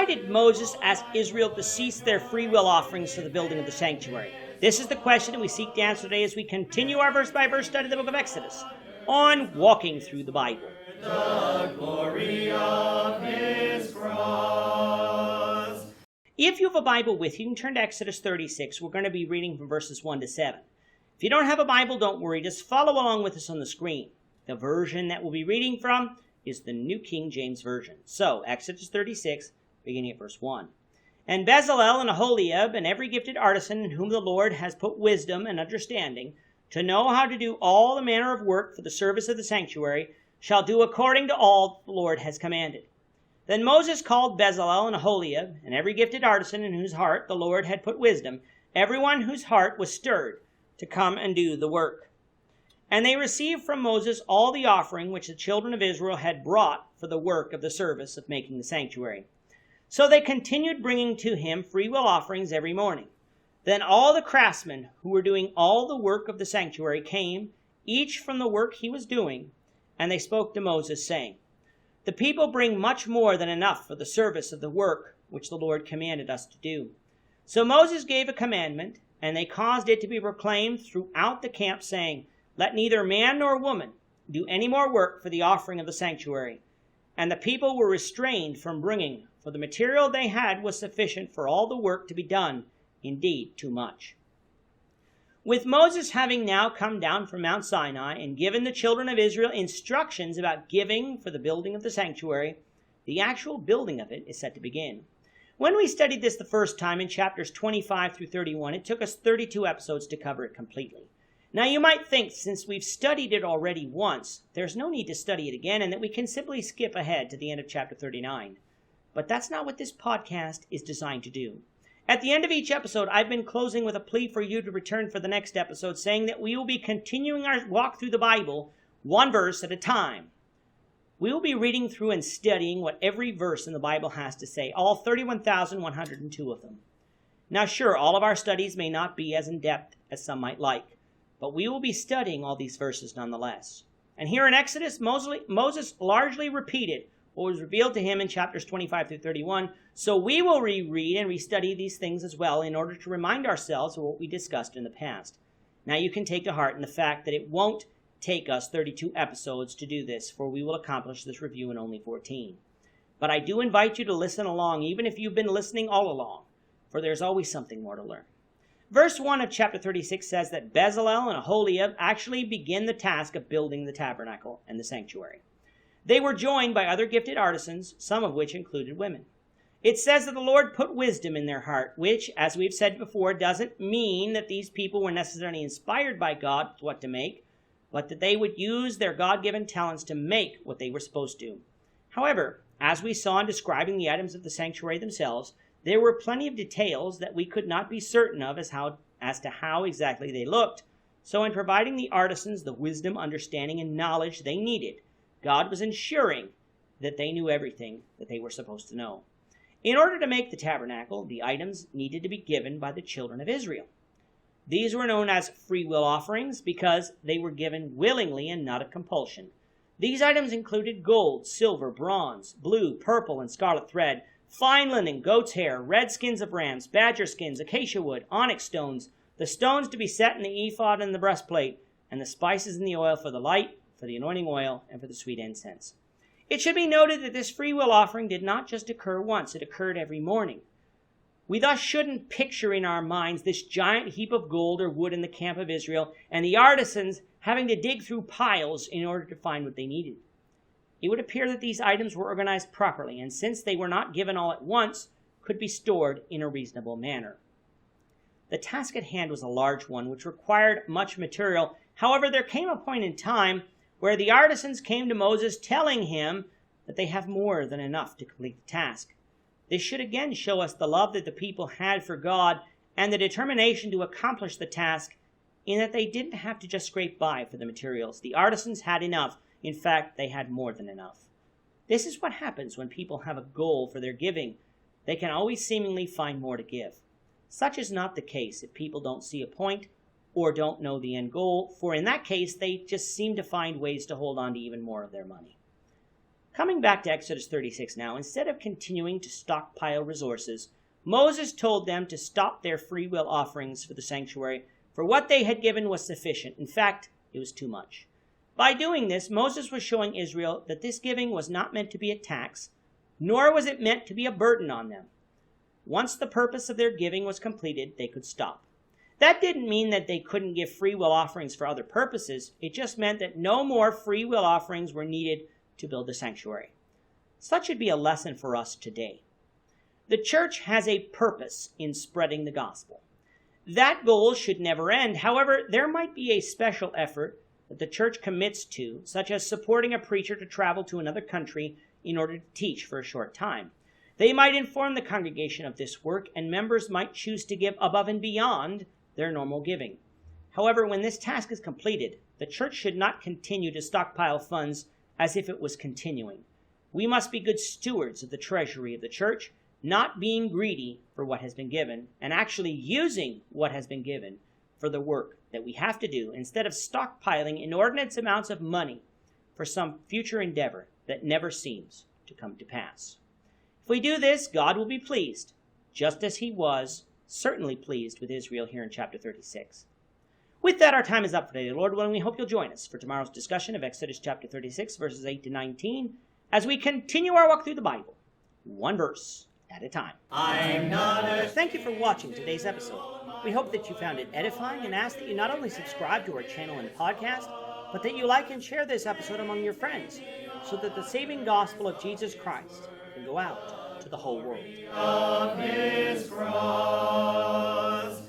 Why did Moses ask Israel to cease their free will offerings for the building of the sanctuary? This is the question that we seek to answer today as we continue our verse-by-verse study of the book of Exodus on Walking Through the Bible. The glory of his cross. If you have a Bible with you, you can turn to Exodus 36. We're going to be reading from verses 1 to 7. If you don't have a Bible, don't worry. Just follow along with us on the screen. The version that we'll be reading from is the New King James Version. So, Exodus 36, beginning at verse 1. And Bezalel and Aholiab and every gifted artisan in whom the Lord has put wisdom and understanding to know how to do all the manner of work for the service of the sanctuary shall do according to all the Lord has commanded. Then Moses called Bezalel and Aholiab and every gifted artisan in whose heart the Lord had put wisdom, everyone whose heart was stirred to come and do the work. And they received from Moses all the offering which the children of Israel had brought for the work of the service of making the sanctuary. So they continued bringing to him freewill offerings every morning. Then all the craftsmen who were doing all the work of the sanctuary came, each from the work he was doing, and they spoke to Moses, saying, The people bring much more than enough for the service of the work which the Lord commanded us to do. So Moses gave a commandment, and they caused it to be proclaimed throughout the camp, saying, Let neither man nor woman do any more work for the offering of the sanctuary. And the people were restrained from bringing, for the material they had was sufficient for all the work to be done, indeed too much. With Moses having now come down from Mount Sinai and given the children of Israel instructions about giving for the building of the sanctuary, the actual building of it is set to begin. When we studied this the first time in chapters 25 through 31, it took us 32 episodes to cover it completely. Now you might think, since we've studied it already once, there's no need to study it again and that we can simply skip ahead to the end of chapter 39. But that's not what this podcast is designed to do. At the end of each episode, I've been closing with a plea for you to return for the next episode, saying that we will be continuing our walk through the Bible, one verse at a time. We will be reading through and studying what every verse in the Bible has to say, all 31,102 of them. Now sure, all of our studies may not be as in-depth as some might like, but we will be studying all these verses nonetheless. And here in Exodus, Moses largely repeated what was revealed to him in chapters 25 through 31, so we will reread and restudy these things as well in order to remind ourselves of what we discussed in the past. Now you can take to heart in the fact that it won't take us 32 episodes to do this, for we will accomplish this review in only 14. But I do invite you to listen along, even if you've been listening all along, for there's always something more to learn. Verse 1 of chapter 36 says that Bezalel and Aholiab actually begin the task of building the tabernacle and the sanctuary. They were joined by other gifted artisans, some of which included women. It says that the Lord put wisdom in their heart, which, as we've said before, doesn't mean that these people were necessarily inspired by God with what to make, but that they would use their God-given talents to make what they were supposed to. However, as we saw in describing the items of the sanctuary themselves, there were plenty of details that we could not be certain of as to how exactly they looked. So in providing the artisans the wisdom, understanding, and knowledge they needed, God was ensuring that they knew everything that they were supposed to know. In order to make the tabernacle, the items needed to be given by the children of Israel. These were known as free will offerings because they were given willingly and not of compulsion. These items included gold, silver, bronze, blue, purple, and scarlet thread, fine linen, goat's hair, red skins of rams, badger skins, acacia wood, onyx stones, the stones to be set in the ephod and the breastplate, and the spices and the oil for the light, for the anointing oil, and for the sweet incense. It should be noted that this free will offering did not just occur once, it occurred every morning. We thus shouldn't picture in our minds this giant heap of gold or wood in the camp of Israel and the artisans having to dig through piles in order to find what they needed. It would appear that these items were organized properly, and since they were not given all at once, could be stored in a reasonable manner. The task at hand was a large one, which required much material. However, there came a point in time where the artisans came to Moses telling him that they have more than enough to complete the task. This should again show us the love that the people had for God and the determination to accomplish the task, in that they didn't have to just scrape by for the materials. The artisans had enough. In fact, they had more than enough. This is what happens when people have a goal for their giving. They can always seemingly find more to give. Such is not the case if people don't see a point or don't know the end goal, for in that case, they just seem to find ways to hold on to even more of their money. Coming back to Exodus 36 now, instead of continuing to stockpile resources, Moses told them to stop their free will offerings for the sanctuary, for what they had given was sufficient. In fact, it was too much. By doing this, Moses was showing Israel that this giving was not meant to be a tax, nor was it meant to be a burden on them. Once the purpose of their giving was completed, they could stop. That didn't mean that they couldn't give free will offerings for other purposes. It just meant that no more free will offerings were needed to build the sanctuary. Such should be a lesson for us today. The church has a purpose in spreading the gospel. That goal should never end. However, there might be a special effort that the church commits to, such as supporting a preacher to travel to another country in order to teach for a short time. They might inform the congregation of this work, and members might choose to give above and beyond their normal giving. However, when this task is completed, the church should not continue to stockpile funds as if it was continuing. We must be good stewards of the treasury of the church, not being greedy for what has been given, and actually using what has been given for the work that we have to do, instead of stockpiling inordinate amounts of money for some future endeavor that never seems to come to pass. If we do this, God will be pleased, just as he was certainly pleased with Israel here in chapter 36. With that, our time is up for today. Lord willing, we hope you'll join us for tomorrow's discussion of Exodus chapter 36, verses 8 to 19, as we continue our walk through the Bible, one verse at a time. Thank you for watching today's episode. We hope that you found it edifying and ask that you not only subscribe to our channel and podcast, but that you like and share this episode among your friends, so that the saving gospel of Jesus Christ can go out to the whole world. Of his cross.